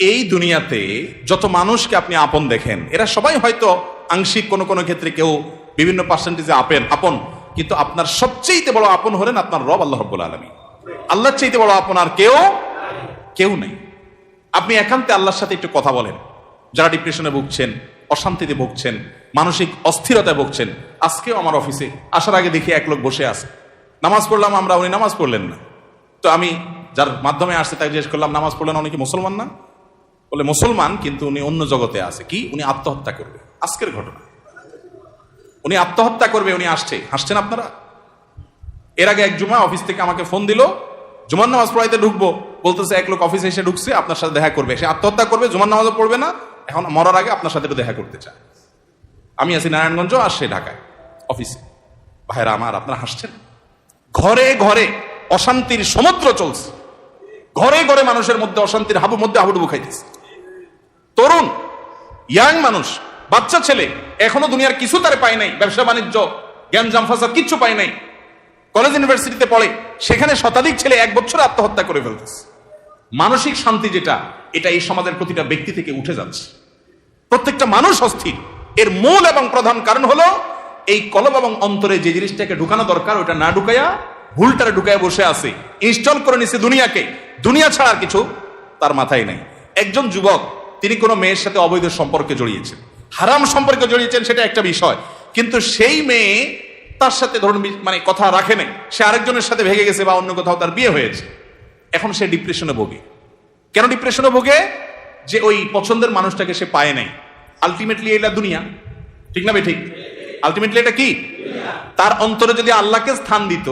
এই দুনিয়াতে যত মানুষকে আপনি আপন দেখেন, এরা সবাই হয়তো আংশিক কোনো কোনো ক্ষেত্রে কেউ বিভিন্ন পার্সেন্টেজে আপন, কিন্তু আপনার সবচেয়ে বড় আপন হলেন আপনার রব আল্লাহ রাব্বুল আলামিন। আল্লাহর চাইতে বড় আপন আর কেউ নেই। আপনি একান্তে আল্লাহর সাথে একটু কথা বলেন। যারা ডিপ্রেশনে ভুগছেন, অশান্তিতে ভুগছেন, মানসিক অস্থিরতায় ভুগছেন, আজকেও আমার অফিসে আসার আগে দেখি এক লোক বসে আছে। নামাজ পড়লাম আমরা, উনি নামাজ পড়লেন না। তো আমি যার মাধ্যমে আসছে তাকে জিজ্ঞেস করলাম, নামাজ পড়লেন, উনি কি মুসলমান না? বলে মুসলমান, কিন্তু উনি অন্য জগতে আছে। কি? উনি আত্মহত্যা করবে। আজকের ঘটনা, উনি আত্মহত্যা করবে, উনি হাসছেন আপনারা। এর আগে এক জুমা অফিস থেকে আমাকে ফোন দিল, জুমার নামাজ পড়াইতে ঢুকবো, বলতেছে এক লোক অফিসে এসে ঢুকছে, আপনার সাথে দেখা করবে, সে আত্মহত্যা করবে, জুমার নামাজও পড়বে না, এখন মরার আগে আপনার সাথে একটু দেখা করতে চায়। আমি আছি নারায়ণগঞ্জ, আর সে ঢাকায় অফিসে। ভাইরা আমার, আপনারা হাসছেন। ঘরে ঘরে অশান্তির সমুদ্র চলছে, ঘরে ঘরে মানুষের মধ্যে অশান্তির হাবুডুবু খাইতেছে। তরুণ ইয়াং মানুষ, বাচ্চা ছেলে এখনো দুনিয়ার কিছু তারে পায় নাই, ব্যবসা বাণিজ্য জ্ঞানজাম ফাসাদ কিচ্ছু পায় নাই, কলেজ ইউনিভার্সিটিতে পড়ে, সেখানে শতাধিক ছেলে 1 বছরে আত্মহত্যা করে ফেলতেছে। মানসিক শান্তি যেটা, এটা এই সমাজের প্রতিটা ব্যক্তি থেকে উঠে যাচ্ছে। প্রত্যেকটা মানুষ অস্থির। এর মূল এবং প্রধান কারণ হলো এই কলব এবং অন্তরে যে জিনিসটাকে ঢুকানো দরকার ওটা না ঢুকাইয়া ভুলটারে ঢুকাইয়া বসে আছে, ইনস্টল করে নিছে দুনিয়াকে। দুনিয়া ছাড়া আর কিছু তার মাথায় নাই। একজন যুবক, তিনি কোনো মেয়ের সাথে অবৈধ সম্পর্কে জড়িয়েছেন, হারাম সম্পর্কে জড়িয়েছেন, সেটা একটা বিষয়, কিন্তু সেই মেয়ে তার সাথে ধরুন মানে কথা রাখে নাই, সে আরেকজনের সাথে ভেগে গেছে বা অন্য কোথাও তার বিয়ে হয়েছে। এখন সে ডিপ্রেশনে ভোগে। কেন ডিপ্রেশনে ভোগে? যে ওই পছন্দের মানুষটাকে সে পায় নাই। আলটিমেটলি এটা দুনিয়া, ঠিক না? ঠিক। আলটিমেটলি এটা কি? তার অন্তরে যদি আল্লাহকে স্থান দিত,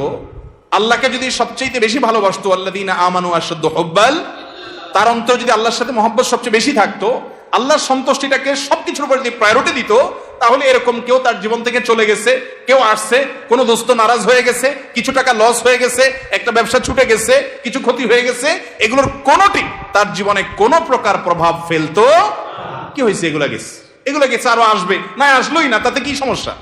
আল্লাহকে যদি সবচেয়ে বেশি ভালোবাসতো, আল্লাযীনা আমানু আশাদ্দু হুব্বাল, তার অন্তরে যদি আল্লাহর সাথে মহব্বত সবচেয়ে বেশি থাকতো, আল্লাহর সন্তুষ্টিটাকে সবকিছুর উপর যদি প্রায়োরিটি দিত, তাহলে এরকম কেউ তার জীবন থেকে চলে গেছে, কেউ আসছে, কোনো দোস্ত নারাজ হয়ে গেছে, কিছু টাকা লস হয়ে গেছে, একটা ব্যবসা ছুটে গেছে, কিছু ক্ষতি হয়ে গেছে, এগুলোর কোনোটি তার জীবনে কোনো প্রকার প্রভাব ফেলতো কি হয়েছে? এগুলো গেছে, আরো আসবে, না আসলোই না, তাতে কি সমস্যা?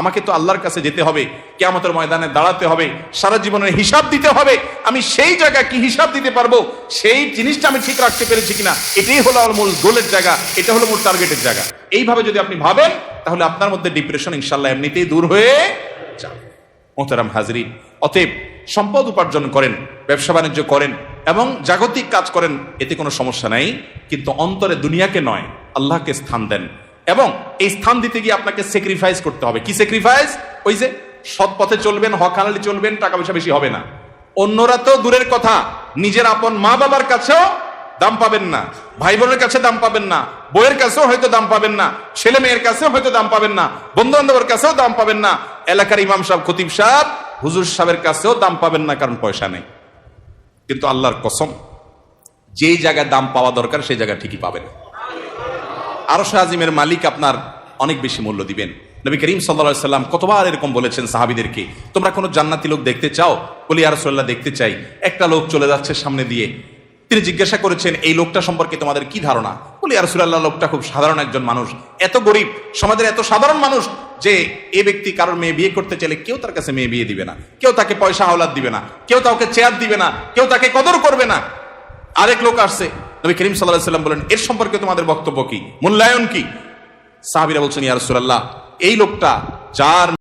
আমাকে তো আল্লাহর কাছে যেতে হবে, কিয়ামতের ময়দানে দাঁড়াতে হবে, সারা জীবনের হিসাব দিতে হবে। আমি সেই জায়গা কি হিসাব দিতে পারবো, সেই জিনিসটা আমি ঠিক রাখতে পেরেছি কিনা, এটাই হলো আমার মূল গোলের জায়গা, এটা হলো মূল টার্গেটের জায়গা। এইভাবে যদি আপনি ভাবেন, তাহলে আপনার মধ্যে ডিপ্রেশন ইনশাআল্লাহ এমনিতেই দূর হয়ে যাবে। মোহতারাম হাজরিন, অতএব সম্পদ উপার্জন করেন, ব্যবসা বাণিজ্য করেন এবং জাগতিক কাজ করেন, এতে কোনো সমস্যা নাই, কিন্তু অন্তরে দুনিয়াকে নয়, আল্লাহকে স্থান দেন। এবং এই স্থান দিতে গিয়ে আপনাকে স্যাক্রিফাইস করতে হবে। কি স্যাক্রিফাইস? ওই যে সৎ পথে চলবেন, হক হালালি চলবেন, টাকা পয়সা বেশি হবে না। অন্যরা তো দূরের কথা, নিজের আপন মা বাবার কাছেও দাম পাবেন না, ভাই বোনের কাছে দাম পাবেন না, বইয়ের কাছেও হয়তো দাম পাবেন না, ছেলে মেয়ের কাছেও হয়তো দাম পাবেন না, বন্ধু বান্ধবের কাছেও দাম পাবেন না, এলাকার ইমাম সাহেব, খতিব সাহেব, হুজুর সাহেবের কাছেও দাম পাবেন না, কারণ পয়সা নেই। কিন্তু আল্লাহর কসম, যেই জায়গায় দাম পাওয়া দরকার সেই জায়গা ঠিকই পাবেন। আরশ আজিমের মালিক আপনার অনেক বেশি মূল্য দিবেন। নবী করিম সাল্লাল্লাহু আলাইহি সাল্লাম কতবার এরকম বলেছেন সাহাবীদেরকে, তোমরা কোনো জান্নাতি লোক দেখতে চাও? বলি ইয়া রাসূলুল্লাহ, দেখতে চাই। একটা লোক চলে যাচ্ছে সামনে দিয়ে, তিনি জিজ্ঞাসা করেছেন, এই লোকটা সম্পর্কে তোমাদের কি ধারণা? বলি ইয়া রাসূলুল্লাহ, লোকটা খুব সাধারণ একজন মানুষ, এত গরিব, সমাজের এত সাধারণ মানুষ যে এই ব্যক্তি কারোর মেয়ে বিয়ে করতে চাইলে কেউ তার কাছে মেয়ে বিয়ে দিবে না, কেউ তাকে পয়সা হাওলাত দিবে না, কেউ তাকে চেয়ার দিবে না, কেউ তাকে কদর করবে না। আরেক লোক আসছে, নবী করিম সাল্লাল্লাহু আলাইহি সাল্লাম বলেন, এর সম্পর্কে তোমাদের বক্তব্য কি, মূল্যায়ন কি? সাহাবীরা বলছেন, ইয়া রাসূলুল্লাহ, এই লোকটা যার